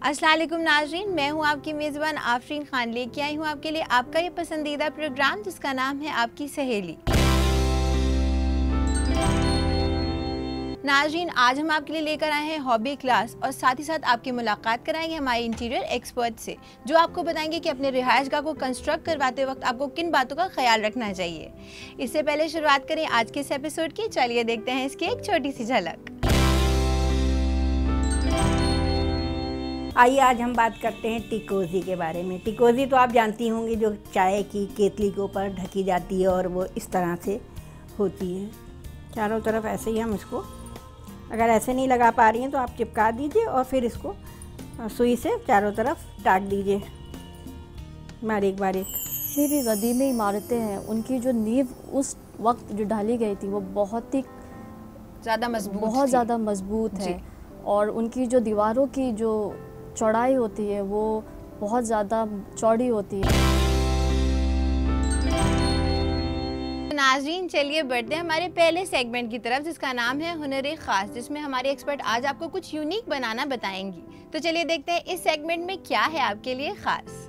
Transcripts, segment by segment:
अस्सलाम वालेकुम नाज़रीन, मैं हूं आपकी मेज़बान आफरीन खान। लेके आई हूं आपके लिए आपका ये पसंदीदा प्रोग्राम जिसका नाम है आपकी सहेली। नाज़रीन, आज हम आपके लिए लेकर आए हैं हॉबी क्लास और साथ ही साथ आपकी मुलाकात कराएंगे हमारे इंटीरियर एक्सपर्ट से, जो आपको बताएंगे कि अपने रिहायशगाह को कंस्ट्रक्ट करवाते वक्त आपको किन बातों का ख्याल रखना चाहिए। इससे पहले शुरुआत करें आज के इस एपिसोड की। चलिए देखते हैं इसकी एक छोटी सी झलक। आइए आज हम बात करते हैं टिकोजी के बारे में। टिकोजी तो आप जानती होंगी, जो चाय की केतली के ऊपर ढकी जाती है और वो इस तरह से होती है। चारों तरफ ऐसे ही हम इसको, अगर ऐसे नहीं लगा पा रही हैं तो आप चिपका दीजिए और फिर इसको सुई से चारों तरफ टाक दीजिए बारीक बारीक। जितनी भी कदीमी इमारतें हैं उनकी जो नींव उस वक्त जो डाली गई थी वो बहुत ज़्यादा मजबूत है और उनकी जो दीवारों की जो चौड़ाई होती है वो बहुत ज़्यादा चौड़ी होती है। नाज़रीन, चलिए बढ़ते हैं हमारे पहले सेगमेंट की तरफ, जिसका नाम है हुनर ख़ास, जिसमें हमारे एक्सपर्ट आज आपको कुछ यूनिक बनाना बताएंगी। तो चलिए देखते हैं इस सेगमेंट में क्या है आपके लिए ख़ास।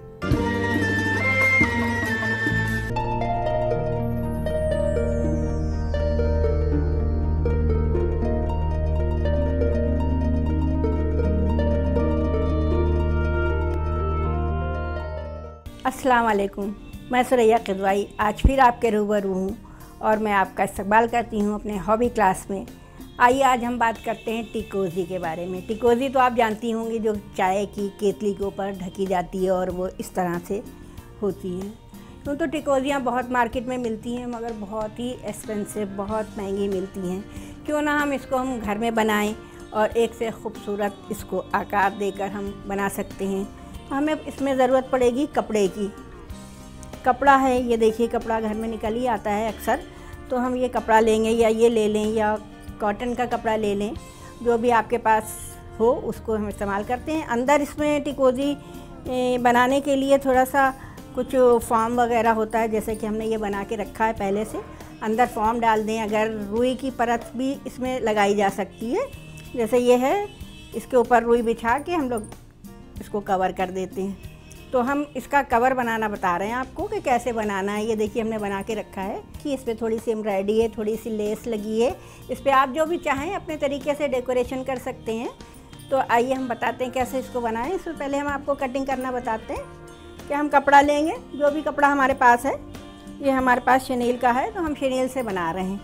अस्सलाम वालेकुम, मैं सुरैया क़िदवाई आज फिर आपके रूबरू हूँ और मैं आपका इस्तकबाल करती हूँ अपने हॉबी क्लास में। आइए आज हम बात करते हैं टिकोजी के बारे में। टिकोजी तो आप जानती होंगी, जो चाय की केतली के ऊपर ढकी जाती है और वो इस तरह से होती है। यूँ तो टिकोजियाँ बहुत मार्केट में मिलती हैं, मगर बहुत ही एक्सपेंसिव, बहुत महंगी मिलती हैं। क्यों ना हम घर में बनाएं और एक से खूबसूरत इसको आकार देकर हम बना सकते हैं। हमें इसमें ज़रूरत पड़ेगी कपड़े की। कपड़ा है, ये देखिए, कपड़ा घर में निकल ही आता है अक्सर, तो हम ये कपड़ा लेंगे या ये ले लें या कॉटन का कपड़ा ले लें, जो भी आपके पास हो उसको हम इस्तेमाल करते हैं। अंदर इसमें टिकोजी बनाने के लिए थोड़ा सा कुछ फॉर्म वगैरह होता है, जैसे कि हमने ये बना के रखा है पहले से। अंदर फॉर्म डाल दें, अगर रुई की परत भी इसमें लगाई जा सकती है, जैसे ये है, इसके ऊपर रुई बिछा के हम लोग इसको कवर कर देते हैं। तो हम इसका कवर बनाना बता रहे हैं आपको कि कैसे बनाना है। ये देखिए, हमने बना के रखा है कि इस पर थोड़ी सी एम्ब्रॉयडरी है, थोड़ी सी लेस लगी है। इस पर आप जो भी चाहें अपने तरीके से डेकोरेशन कर सकते हैं। तो आइए हम बताते हैं कैसे इसको बनाएं। इससे पहले हम आपको कटिंग करना बताते हैं कि हम कपड़ा लेंगे, जो भी कपड़ा हमारे पास है। ये हमारे पास शनील का है, तो हम शनील से बना रहे हैं।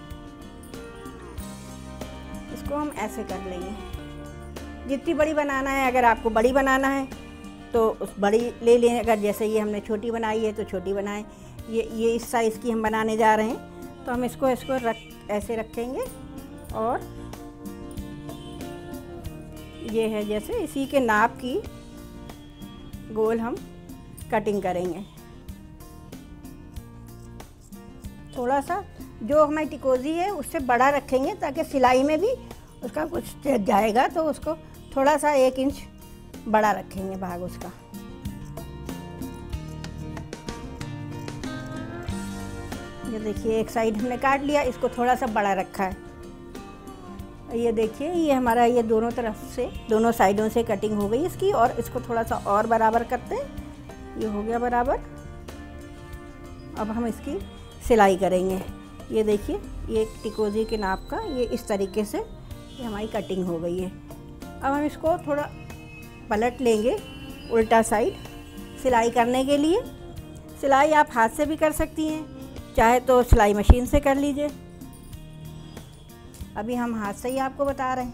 इसको हम ऐसे कर लेंगे, जितनी बड़ी बनाना है। अगर आपको बड़ी बनाना है तो उस बड़ी ले लें, अगर जैसे ये हमने छोटी बनाई है तो छोटी बनाएं। ये इस साइज़ की हम बनाने जा रहे हैं, तो हम इसको ऐसे रखेंगे और ये है जैसे इसी के नाप की गोल हम कटिंग करेंगे। थोड़ा सा जो हमारी टिकोजी है उससे बड़ा रखेंगे, ताकि सिलाई में भी उसका कुछ जाएगा, तो उसको थोड़ा सा 1 इंच बड़ा रखेंगे भाग उसका। ये देखिए, एक साइड हमने काट लिया, इसको थोड़ा सा बड़ा रखा है। ये देखिए, ये हमारा ये दोनों तरफ से, दोनों साइडों से कटिंग हो गई इसकी, और इसको थोड़ा सा और बराबर करते हैं। ये हो गया बराबर। अब हम इसकी सिलाई करेंगे। ये देखिए, ये टिकोजी के नाप का ये इस तरीके से ये हमारी कटिंग हो गई है। अब हम इसको थोड़ा पलट लेंगे उल्टा साइड सिलाई करने के लिए। सिलाई आप हाथ से भी कर सकती हैं, चाहे तो सिलाई मशीन से कर लीजिए। अभी हम हाथ से ही आपको बता रहे हैं।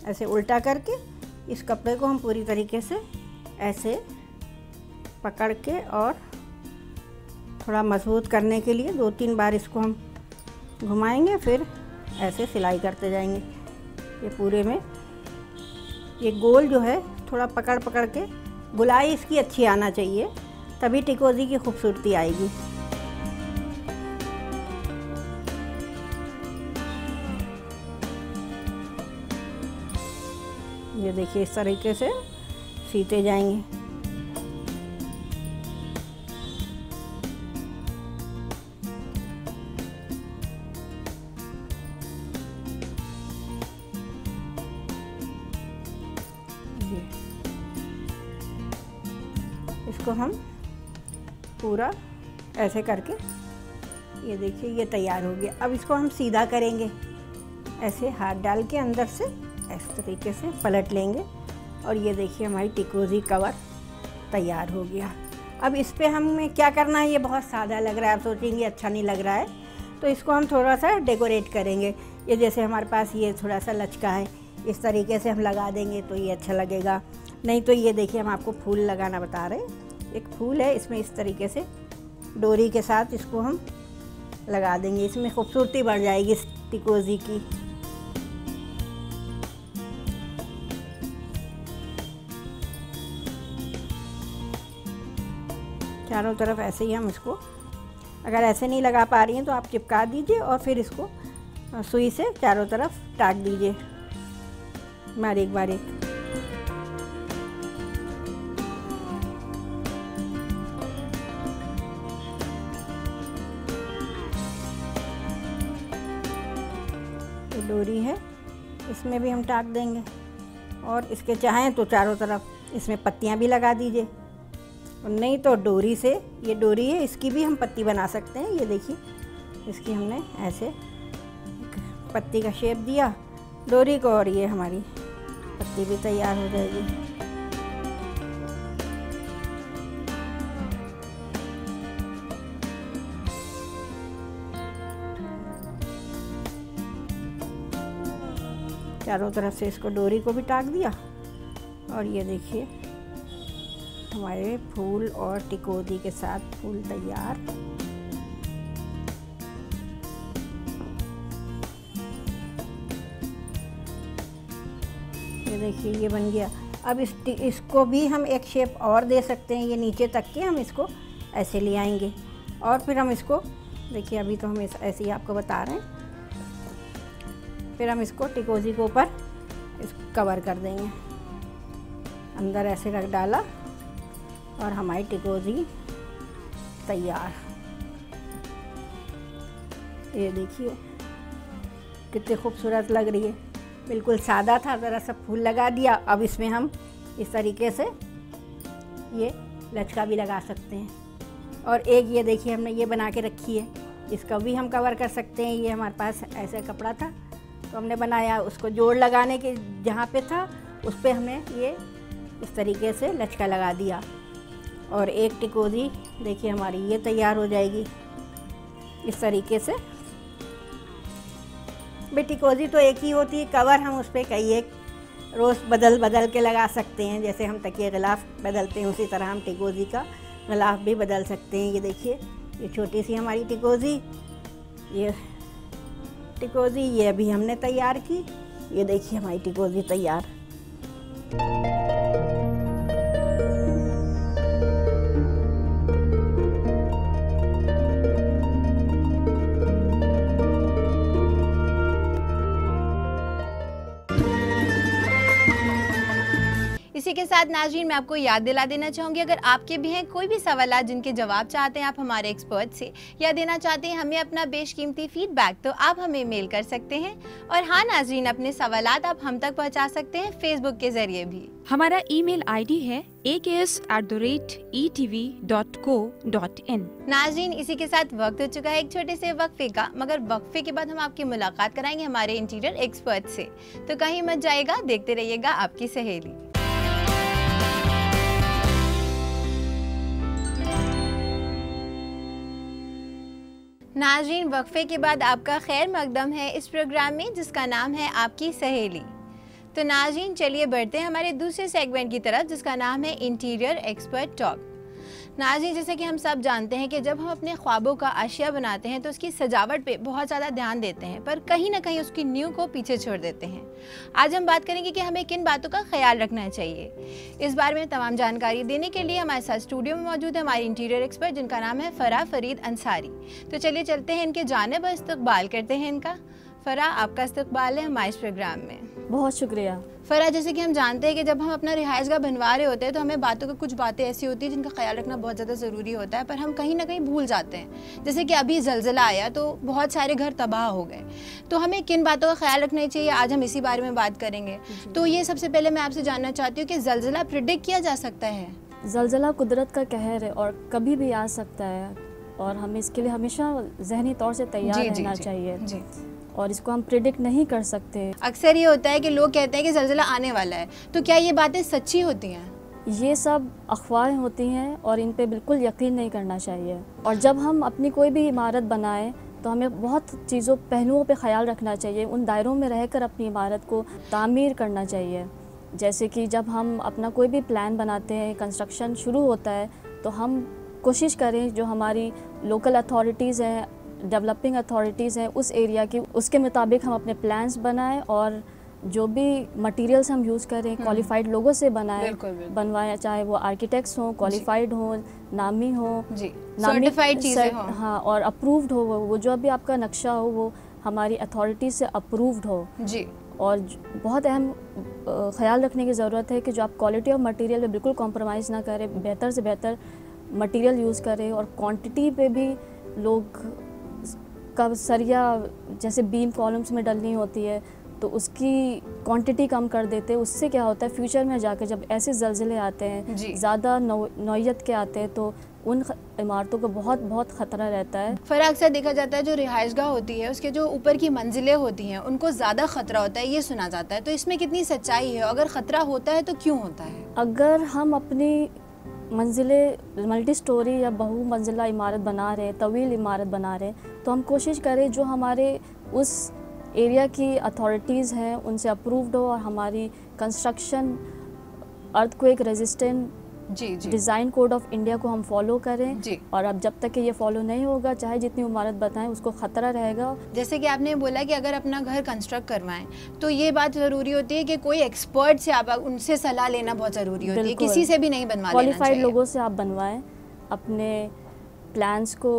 ऐसे उल्टा करके इस कपड़े को हम पूरी तरीके से ऐसे पकड़ के और थोड़ा मजबूत करने के लिए 2-3 बार इसको हम घुमाएंगे, फिर ऐसे सिलाई करते जाएंगे। ये पूरे में ये गोल जो है थोड़ा पकड़ पकड़ के, गुलाई इसकी अच्छी आना चाहिए, तभी टिकोजी की खूबसूरती आएगी। ये देखिए, इस तरीके से सीते जाएंगे। इसको हम पूरा ऐसे करके, ये देखिए ये तैयार हो गया। अब इसको हम सीधा करेंगे, ऐसे हाथ डाल के अंदर से इस तरीके से पलट लेंगे और ये देखिए हमारी टिकोजी कवर तैयार हो गया। अब इस पे हमें क्या करना है, ये बहुत सादा लग रहा है, आप सोचेंगे अच्छा नहीं लग रहा है, तो इसको हम थोड़ा सा डेकोरेट करेंगे। ये जैसे हमारे पास ये थोड़ा सा लचका है, इस तरीके से हम लगा देंगे तो ये अच्छा लगेगा। नहीं तो ये देखिए हम आपको फूल लगाना बता रहे हैं। एक फूल है, इसमें इस तरीके से डोरी के साथ इसको हम लगा देंगे, इसमें खूबसूरती बढ़ जाएगी इस टिकोजी की। चारों तरफ ऐसे ही हम इसको, अगर ऐसे नहीं लगा पा रही हैं तो आप चिपका दीजिए और फिर इसको सुई से चारों तरफ टाक दीजिए बारीक बारीक। ये डोरी है, इसमें भी हम टाक देंगे और इसके चाहें तो चारों तरफ इसमें पत्तियां भी लगा दीजिए, और नहीं तो डोरी से, ये डोरी है इसकी भी हम पत्ती बना सकते हैं। ये देखिए इसकी हमने ऐसे पत्ती का शेप दिया डोरी को और ये हमारी पत्ती भी तैयार हो जाएगी। चारों तरफ से इसको डोरी को भी टाक दिया और ये देखिए हमारे फूल और टिकोजी के साथ फूल तैयार। ये देखिए ये बन गया। अब इसको भी हम एक शेप और दे सकते हैं, ये नीचे तक के हम इसको ऐसे ले आएंगे और फिर हम इसको देखिए, अभी तो हम ऐसे ही आपको बता रहे हैं, फिर हम इसको टिकोजी के ऊपर इसको कवर कर देंगे। अंदर ऐसे रख डाला और हमारी टिकोजी तैयार। ये देखिए कितनी खूबसूरत लग रही है, बिल्कुल सादा था, ज़रा सा फूल लगा दिया। अब इसमें हम इस तरीके से ये लचका भी लगा सकते हैं। और एक ये देखिए हमने ये बना के रखी है, इसका भी हम कवर कर सकते हैं। ये हमारे पास ऐसा कपड़ा था तो हमने बनाया, उसको जोड़ लगाने के जहाँ पे था उस पे हमने ये इस तरीके से लचका लगा दिया और एक टिकोजी देखिए हमारी ये तैयार हो जाएगी इस तरीके से। बे टिकोजी तो एक ही होती है, कवर हम उस पर कई एक रोज़ बदल के लगा सकते हैं। जैसे हम तकिए गिलाफ बदलते हैं उसी तरह हम टिकोजी का गिलाफ भी बदल सकते हैं। ये देखिए ये छोटी सी हमारी टिकोजी, ये टिकोजी ये अभी हमने तैयार की। ये देखिए हमारी टिकोजी तैयार। इसी के साथ नाज़रीन मैं आपको याद दिला देना चाहूँगी, अगर आपके भी हैं कोई भी सवाल जिनके जवाब चाहते हैं आप हमारे एक्सपर्ट से या देना चाहते हैं हमें अपना बेशकीमती फीडबैक, तो आप हमें मेल कर सकते हैं। और हाँ नाज़रीन, अपने सवालात आप हम तक पहुँचा सकते हैं फेसबुक के जरिए भी। हमारा ईमेल आईडी है aks@etv.co.in। नाज़रीन इसी के साथ वक्त हो चुका है एक छोटे से वक्फे का, मगर वक्फे के बाद हम आपकी मुलाकात कराएंगे हमारे इंटीरियर एक्सपर्ट से, तो कहीं मत जाइएगा, देखते रहिएगा आपकी सहेली। नाज़रीन वक्फे के बाद आपका खैर मकदम है इस प्रोग्राम में जिसका नाम है आपकी सहेली। तो नाज़रीन चलिए बढ़ते हैं हमारे दूसरे सेगमेंट की तरफ जिसका नाम है इंटीरियर एक्सपर्ट टॉक। नाज़रीन जैसे कि हम सब जानते हैं कि जब हम अपने ख्वाबों का आशिया बनाते हैं तो उसकी सजावट पे बहुत ज़्यादा ध्यान देते हैं, पर कहीं ना कहीं उसकी नींव को पीछे छोड़ देते हैं। आज हम बात करेंगे कि हमें किन बातों का ख्याल रखना चाहिए। इस बारे में तमाम जानकारी देने के लिए हमारे साथ स्टूडियो में मौजूद है हमारी इंटीरियर एक्सपर्ट जिनका नाम है फराह फरीद अंसारी। तो चलिए चलते हैं इनके जानिब और इस्तकबाल करते हैं इनका। फराह आपका इस्तकबाल है हमारे इस प्रोग्राम में। बहुत शुक्रिया। फराह जैसे कि हम जानते हैं कि जब हम अपना रिहाइशगाह बनवा रहे होते हैं तो हमें कुछ बातें ऐसी होती हैं जिनका ख्याल रखना बहुत ज़्यादा ज़रूरी होता है, पर हम कहीं ना कहीं भूल जाते हैं। जैसे कि अभी ज़लज़ला आया तो बहुत सारे घर तबाह हो गए, तो हमें किन बातों का ख्याल रखना चाहिए, आज हम इसी बारे में बात करेंगे। तो ये सबसे पहले मैं आपसे जानना चाहती हूँ कि ज़लज़ला प्रिडिक्ट किया जा सकता है? ज़लज़ला कुदरत का कहर है और कभी भी आ सकता है, और हमें इसके लिए हमेशा ज़हनी तौर से तैयार रहना चाहिए जी। और इसको हम प्रिडिक्ट नहीं कर सकते। अक्सर ये होता है कि लोग कहते हैं कि ज़लज़ला आने वाला है, तो क्या ये बातें सच्ची होती हैं? ये सब अफवाहें होती हैं और इन पे बिल्कुल यकीन नहीं करना चाहिए। और जब हम अपनी कोई भी इमारत बनाएं तो हमें बहुत चीज़ों पहलुओं पे ख्याल रखना चाहिए, उन दायरों में रहकर अपनी इमारत को तामीर करना चाहिए। जैसे कि जब हम अपना कोई भी प्लान बनाते हैं, कंस्ट्रक्शन शुरू होता है, तो हम कोशिश करें जो हमारी लोकल अथॉरिटीज़ हैं, डेवलपिंग अथॉरिटीज़ हैं उस एरिया की, उसके मुताबिक हम अपने प्लान्स बनाएं और जो भी मटेरियल्स हम यूज़ करें क्वालिफाइड लोगों से बनवाएं, चाहे वो आर्किटेक्ट्स हों, क्वालिफाइड हों, नामी हों, सर्टिफाइड चीज़ें हों, हाँ, और अप्रूव्ड हो, वो जो भी आपका नक्शा हो वो हमारी अथॉरिटी से अप्रूव्ड हो जी। और बहुत अहम ख्याल रखने की ज़रूरत है कि जो आप क्वालिटी ऑफ मटेरियल में बिल्कुल कॉम्प्रोमाइज़ ना करें, बेहतर से बेहतर मटेरियल यूज़ करें। और क्वांटिटी पे भी लोग का सरिया जैसे बीम कॉलम्स में डलनी होती है तो उसकी क्वांटिटी कम कर देते हैं। उससे क्या होता है, फ्यूचर में जाकर जब ऐसे ज़लज़ले आते हैं, ज़्यादा नौयत के आते हैं, तो उन इमारतों को बहुत ख़तरा रहता है। फ़रा अक्सर देखा जाता है जो रिहाइशगाह होती है उसके जो ऊपर की मंजिलें होती हैं उनको ज़्यादा ख़तरा होता है, ये सुना जाता है, तो इसमें कितनी सच्चाई है? अगर ख़तरा होता है तो क्यों होता है? अगर हम अपनी मंजिलें मल्टी स्टोरी या बहु मंजिला इमारत बना रहे हैं, तवील इमारत बना रहे हैं, तो हम कोशिश करें जो हमारे उस एरिया की अथॉरिटीज़ हैं उनसे अप्रूव्ड हो और हमारी construction earthquake resistant design code of India को हम फॉलो करें। और अब जब तक कि ये फॉलो नहीं होगा, चाहे जितनी इमारत बताएं, उसको ख़तरा रहेगा। जैसे कि आपने बोला कि अगर अपना घर कंस्ट्रक्ट करवाएं तो ये बात ज़रूरी होती है कि कोई एक्सपर्ट से आप उनसे सलाह लेना बहुत ज़रूरी होती है, किसी से भी नहीं बनवा लेना चाहिए। क्वालिफाइड लोगों से आप बनवाएं अपने प्लान्स को।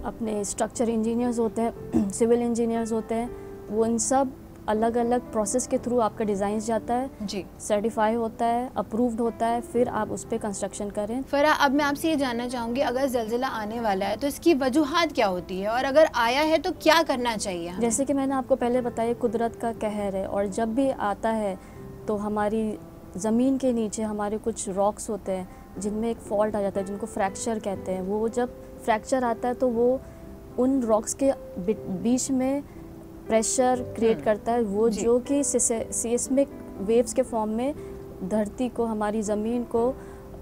अपने स्ट्रक्चर इंजीनियर्स होते हैं, सिविल इंजीनियर्स होते हैं, वो इन सब अलग अलग प्रोसेस के थ्रू आपका डिज़ाइन जाता है जी, सर्टिफाई होता है, अप्रूव्ड होता है, फिर आप उस पर कंस्ट्रक्शन करें। फ़रा, अब मैं आपसे ये जानना चाहूँगी, अगर ज़लज़ला आने वाला है तो इसकी वजूहात क्या होती है और अगर आया है तो क्या करना चाहिए हमें? जैसे कि मैंने आपको पहले बताया, कुदरत का कहर है और जब भी आता है तो हमारी ज़मीन के नीचे हमारे कुछ रॉक्स होते हैं जिनमें एक फॉल्ट आ जाता है, जिनको फ्रैक्चर कहते हैं। वो जब फ्रैक्चर आता है तो वो उन रॉक्स के बीच में प्रेशर क्रिएट करता है, वो जो कि सीस्मिक वेव्स के फॉर्म में धरती को, हमारी ज़मीन को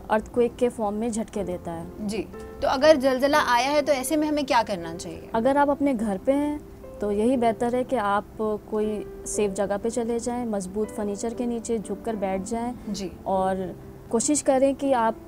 अर्थक्वेक के फॉर्म में झटके देता है जी। तो अगर ज़लज़ला आया है तो ऐसे में हमें क्या करना चाहिए? अगर आप अपने घर पे हैं तो यही बेहतर है कि आप कोई सेफ जगह पे चले जाएं, मजबूत फर्नीचर के नीचे झुककर बैठ जाएं जी, और कोशिश करें कि आप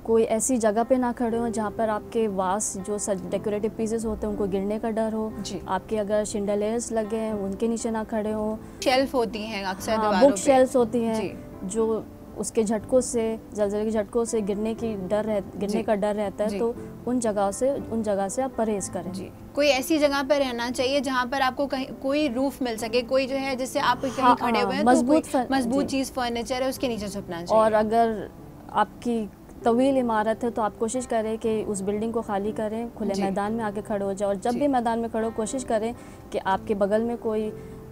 कोई ऐसी जगह पे ना खड़े हो जहाँ पर आपके वास जो डेकोरेटिव पीसेस होते हैं उनको गिरने का डर हो। आपके अगर शिंडलेयर्स लगे हैं उनके नीचे ना खड़े हो। शेल्फ होती हैं अक्सर दीवारों पे, बुक शेल्फ्स होती हैं जो उसके झटकों से, ज़लज़ले के झटकों से गिरने का डर रहता है, तो उन जगह से आप परहेज़ करें जी। कोई ऐसी जगह पर रहना चाहिए जहाँ पर आपको कहीं कोई रूफ मिल सके, कोई जो है जिससे आप कहीं खड़े हुए हैं तो मजबूत चीज़ फर्नीचर है उसके नीचे छुपना चाहिए। और अगर आपकी तवील इमारत है तो आप कोशिश करें कि उस बिल्डिंग को खाली करें, खुले मैदान में आके खड़े हो जाए। और जब भी मैदान में खड़े हो, कोशिश करें कि आपके बगल में कोई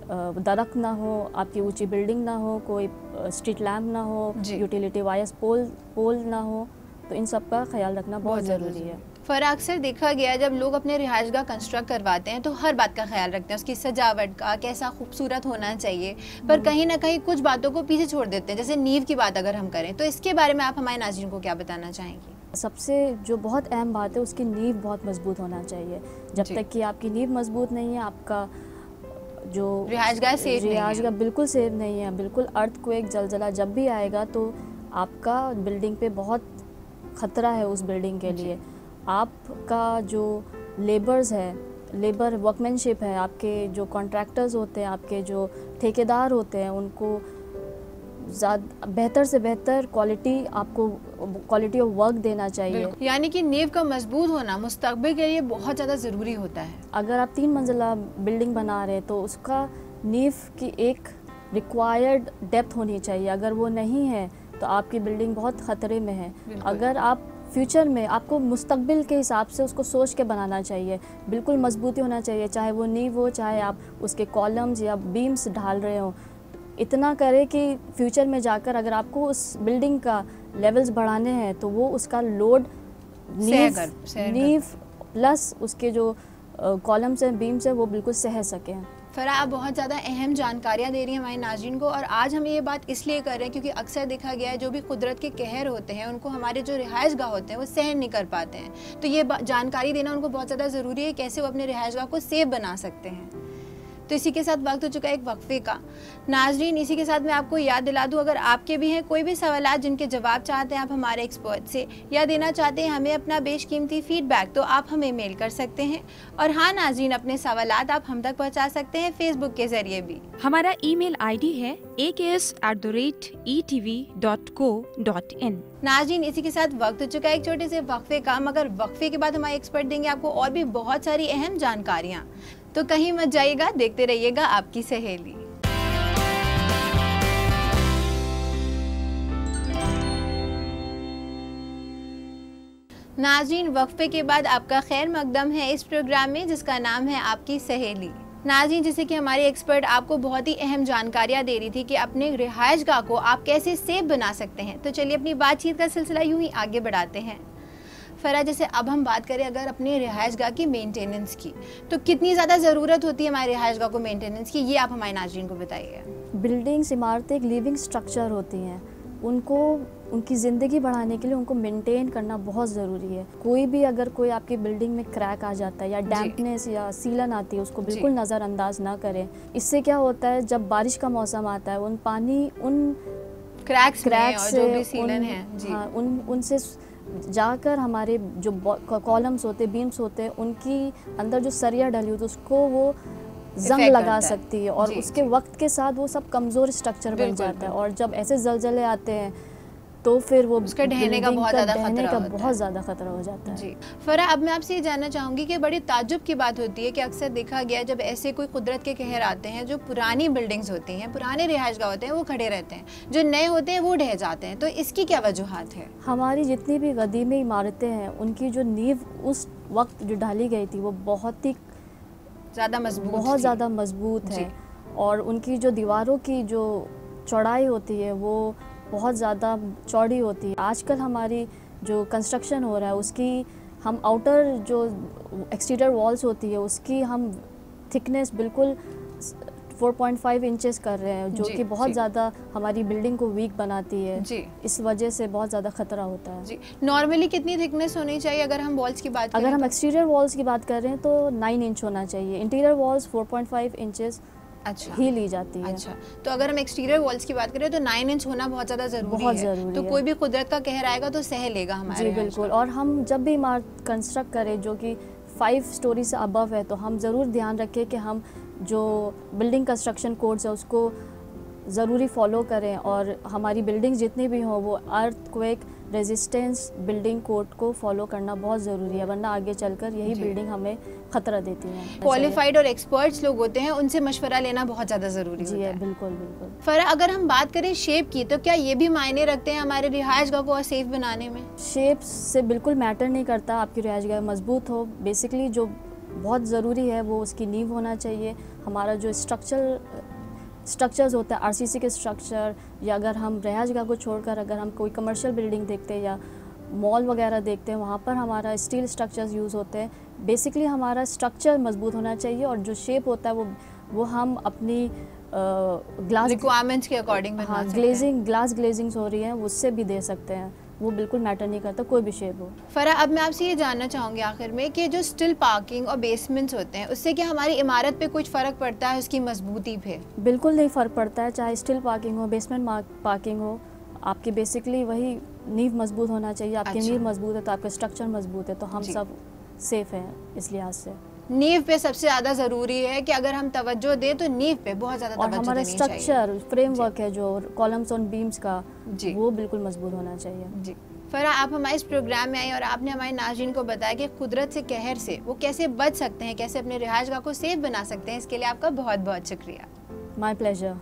दरख्त ना हो, आपकी ऊंची बिल्डिंग ना हो, कोई स्ट्रीट लैम्प ना हो, यूटिलिटी वायर्स पोल ना हो। तो इन सब का ख्याल रखना बहुत ज़रूरी है। फ़रा, अक्सर देखा गया जब लोग अपने रिहाइशगाह कंस्ट्रक्ट करवाते हैं तो हर बात का ख्याल रखते हैं, उसकी सजावट का, कैसा खूबसूरत होना चाहिए, पर कहीं ना कहीं कुछ बातों को पीछे छोड़ देते हैं। जैसे नींव की बात अगर हम करें तो इसके बारे में आप हमारे नाज़रीन को क्या बताना चाहेंगी? सबसे जो बहुत अहम बात है, उसकी नींव बहुत मजबूत होना चाहिए। जब तक कि आपकी नींव मजबूत नहीं है, आपका जो रिहाइशगाह बिल्कुल सेफ नहीं है। बिल्कुल अर्थक्वेक, ज़लज़ला जब भी आएगा तो आपका बिल्डिंग पे बहुत ख़तरा है उस बिल्डिंग के लिए। आपका जो लेबर वर्कमैनशिप है, आपके जो कॉन्ट्रैक्टर्स होते हैं, आपके जो ठेकेदार होते हैं, उनको बेहतर से बेहतर क्वालिटी ऑफ वर्क देना चाहिए। यानी कि नींव का मजबूत होना मुस्तकबिल के लिए बहुत ज़्यादा ज़रूरी होता है। अगर आप 3 मंजिला बिल्डिंग बना रहे हैं तो उसका नींव की एक रिक्वायर्ड डेप्थ होनी चाहिए। अगर वो नहीं है तो आपकी बिल्डिंग बहुत ख़तरे में है। अगर आप फ्यूचर में, आपको मुस्तकबिल के हिसाब से उसको सोच के बनाना चाहिए, बिल्कुल मजबूती होना चाहिए, चाहे वो नींव हो, चाहे आप उसके कॉलम्स या बीम्स ढाल रहे हो। इतना करे कि फ्यूचर में जाकर अगर आपको उस बिल्डिंग का लेवल्स बढ़ाने हैं तो वो उसका लोड नींव प्लस उसके जो कॉलम्स हैं, बीम्स हैं, वो बिल्कुल सह सकें। फरा, आप बहुत ज़्यादा अहम जानकारियाँ दे रही हैं हमारे नाज़रीन को, और आज हम ये बात इसलिए कर रहे हैं क्योंकि अक्सर देखा गया है जो भी कुदरत के कहर होते हैं उनको हमारे जो रिहाइश गाह होते हैं वो सहन नहीं कर पाते हैं। तो ये जानकारी देना उनको बहुत ज़्यादा ज़रूरी है कैसे वो अपने रिहाइश गाह को सेफ बना सकते हैं। तो इसी के साथ वक्त हो चुका है एक वक्फे का। नाजरीन, इसी के साथ मैं आपको याद दिला दूं, अगर आपके भी हैं कोई भी सवाल जिनके जवाब चाहते हैं आप हमारे एक्सपर्ट से, या देना चाहते हैं हमें अपना बेशकीमती फीडबैक, तो आप हमें मेल कर सकते हैं। और हाँ नाजरीन, अपने सवालात आप हम तक पहुंचा सकते हैं फेसबुक के जरिए भी। हमारा ईमेल आईडी है aks@etv.co.in। नाजरीन, इसी के साथ वक्त हो चुका है एक छोटे से वक्फे का, मगर वक्फे के बाद हमारे एक्सपर्ट देंगे आपको और भी बहुत सारी अहम जानकारियाँ। तो कहीं मत जाइएगा, देखते रहिएगा आपकी सहेली। नाज़रीन, वक्फे के बाद आपका खैर मकदम है इस प्रोग्राम में जिसका नाम है आपकी सहेली। नाज़रीन, जैसे कि हमारी एक्सपर्ट आपको बहुत ही अहम जानकारियाँ दे रही थी कि अपने रिहाइश गाह को आप कैसे सेफ बना सकते हैं। तो चलिए अपनी बातचीत का सिलसिला यूं ही आगे बढ़ाते हैं। फरा, जैसे अब हम बात करें अगर अपने रिहाइश गाह की मेंटेनेंस की, तो कितनी ज़्यादा ज़रूरत होती है हमारे रिहाइश गाह को मेंटेनेंस की, ये आप हमारे नाज़रीन को बताइए। बिल्डिंग्स, इमारतें एक लिविंग स्ट्रक्चर होती हैं, उनको उनकी ज़िंदगी बढ़ाने के लिए उनको मेंटेन करना बहुत ज़रूरी है। कोई भी अगर कोई आपकी बिल्डिंग में क्रैक आ जाता है या डैम्पनेस या सीलन आती है, उसको बिल्कुल नज़रअंदाज ना करें। इससे क्या होता है, जब बारिश का मौसम आता है उन पानी उन क्रैक्स से जो भी सीलन है, हाँ, उनसे जाकर हमारे जो कॉलम्स होते, बीम्स होते, उनकी अंदर जो सरिया डली होती है उसको वो जंग लगा सकती है और उसके वक्त के साथ वो सब कमज़ोर स्ट्रक्चर बन जाता है। और जब ऐसे जलजले आते हैं तो फिर वो उसका ढहने का बहुत ज़्यादा खतरा हो जाता है। जी फरा, अब मैं आपसे ये जानना चाहूँगी कि बड़ी ताज्जुब की बात होती है कि अक्सर देखा गया जब ऐसे कोई कुदरत के कहर आते हैं, जो पुरानी बिल्डिंग्स होती हैं, पुराने रिहाइशगाह होते हैं, वो खड़े रहते हैं, जो नए होते हैं वो ढह जाते हैं। तो इसकी क्या वजूहात है? हमारी जितनी भी कदीमी इमारतें हैं उनकी जो नींव उस वक्त जो डाली गई थी वो बहुत ही ज़्यादा मजबूत है और उनकी जो दीवारों की जो चौड़ाई होती है वो बहुत ज़्यादा चौड़ी होती है। आजकल हमारी जो कंस्ट्रक्शन हो रहा है उसकी हम आउटर जो एक्सटीरियर वॉल्स होती है उसकी हम थिकनेस बिल्कुल 4.5 इंचेस कर रहे हैं, जो कि बहुत ज़्यादा हमारी बिल्डिंग को वीक बनाती है। इस वजह से बहुत ज़्यादा खतरा होता है। जी, नॉर्मली कितनी थिकनेस होनी चाहिए अगर हम वॉल्स की बात करें? अगर हम एक्सटीरियर वॉल्स की बात कर रहे हैं तो 9 इंच होना चाहिए। इंटीरियर वॉल्स 4.5 इंचेस ही ली जाती है। अच्छा, तो अगर हम एक्सटीरियर वॉल्स की बात करें तो 9 इंच होना बहुत ज़्यादा ज़रूरी है। तो कोई भी कुदरत का कहर आएगा तो सह लेगा हमारे। जी बिल्कुल। और हम जब भी इमारत कंस्ट्रक्ट करें जो कि 5 स्टोरी से अबव है तो हम ज़रूर ध्यान रखें कि हम जो बिल्डिंग कंस्ट्रक्शन कोड्स है उसको ज़रूरी फॉलो करें और हमारी बिल्डिंग्स जितनी भी हों वो अर्थक्वेक रेजिस्टेंस बिल्डिंग कोड को फॉलो करना बहुत ज़रूरी है, वरना आगे चलकर यही बिल्डिंग हमें खतरा देती है। क्वालिफाइड और एक्सपर्ट्स लोग होते हैं, उनसे मशवरा लेना बहुत ज़्यादा ज़रूरी है। बिल्कुल बिल्कुल। फरा, अगर हम बात करें शेप की तो क्या ये भी मायने रखते हैं हमारे रिहाइशगाह को और सेफ बनाने में? शेप से बिल्कुल मैटर नहीं करता, आपकी रिहाइशगाह मजबूत हो। बेसिकली जो बहुत ज़रूरी है वो उसकी नींव होना चाहिए। हमारा जो स्ट्रक्चर्स होता है, आरसीसी के स्ट्रक्चर, या अगर हम रिहाइशगाह को छोड़कर अगर हम कोई कमर्शियल बिल्डिंग देखते हैं या मॉल वगैरह देखते हैं, वहाँ पर हमारा स्टील स्ट्रक्चर्स यूज़ होते हैं। बेसिकली हमारा स्ट्रक्चर मजबूत होना चाहिए और जो शेप होता है वो हम अपनी ग्लास रिक्वायरमेंट्स के अकॉर्डिंग ग्लास ग्लेजिंग्स हो रही हैं उससे भी दे सकते हैं, वो बिल्कुल मैटर नहीं करता कोई भी शेप हो। फरा, अब मैं आपसे ये जानना चाहूँगी आखिर में कि जो स्टिल पार्किंग और बेसमेंट्स होते हैं उससे क्या हमारी इमारत पे कुछ फ़र्क पड़ता है उसकी मजबूती पे? बिल्कुल नहीं फ़र्क पड़ता है, चाहे स्टिल पार्किंग हो बेसमेंट पार्किंग हो, आपकी बेसिकली वही नींव मजबूत होना चाहिए। आपकी नींव मजबूत है तो आपका स्ट्रक्चर मजबूत है, तो हम सब सेफ हैं इस लिहाज से। नींव पे सबसे ज़्यादा ज़रूरी है कि अगर हम तवज्जो दें तो नींव पे बहुत ज़्यादा तवज्जो देनी चाहिए। और हमारा स्ट्रक्चर फ्रेमवर्क है जो कॉलम्स और बीम्स का वो बिल्कुल मजबूत होना चाहिए। जी फरा, आप हमारे इस प्रोग्राम में आई और आपने हमारे नाज़रीन को बताया कि कुदरत से कहर से वो कैसे बच सकते हैं, कैसे अपने रिहाइशगाह को सेफ बना सकते हैं। इसके लिए आपका बहुत बहुत शुक्रिया। My pleasure.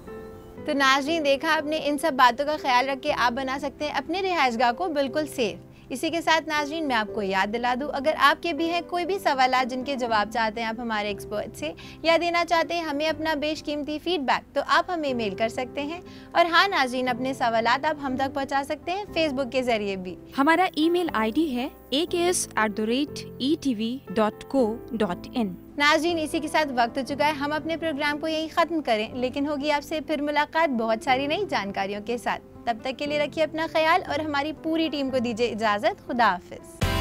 तो नाज़रीन, देखा आपने, इन सब बातों का ख्याल रख के आप बना सकते हैं अपने रिहाइशगाह को बिल्कुल सेफ। इसी के साथ नाज़रीन मैं आपको याद दिला दूं, अगर आपके भी हैं कोई भी सवाल जिनके जवाब चाहते हैं आप हमारे एक्सपर्ट से या देना चाहते हैं हमें अपना बेशकीमती फीडबैक, तो आप हमें मेल कर सकते हैं। और हाँ नाज़रीन, अपने सवाल आप हम तक पहुँचा सकते हैं फेसबुक के जरिए भी। हमारा ईमेल आईडी है aks@etv.co.in। नाज़रीन इसी के साथ वक्त हो चुका है हम अपने प्रोग्राम को यहीं ख़त्म करें, लेकिन होगी आपसे फिर मुलाकात बहुत सारी नई जानकारियों के साथ। तब तक के लिए रखिए अपना ख्याल और हमारी पूरी टीम को दीजिए इजाज़त। खुदा हाफिज़।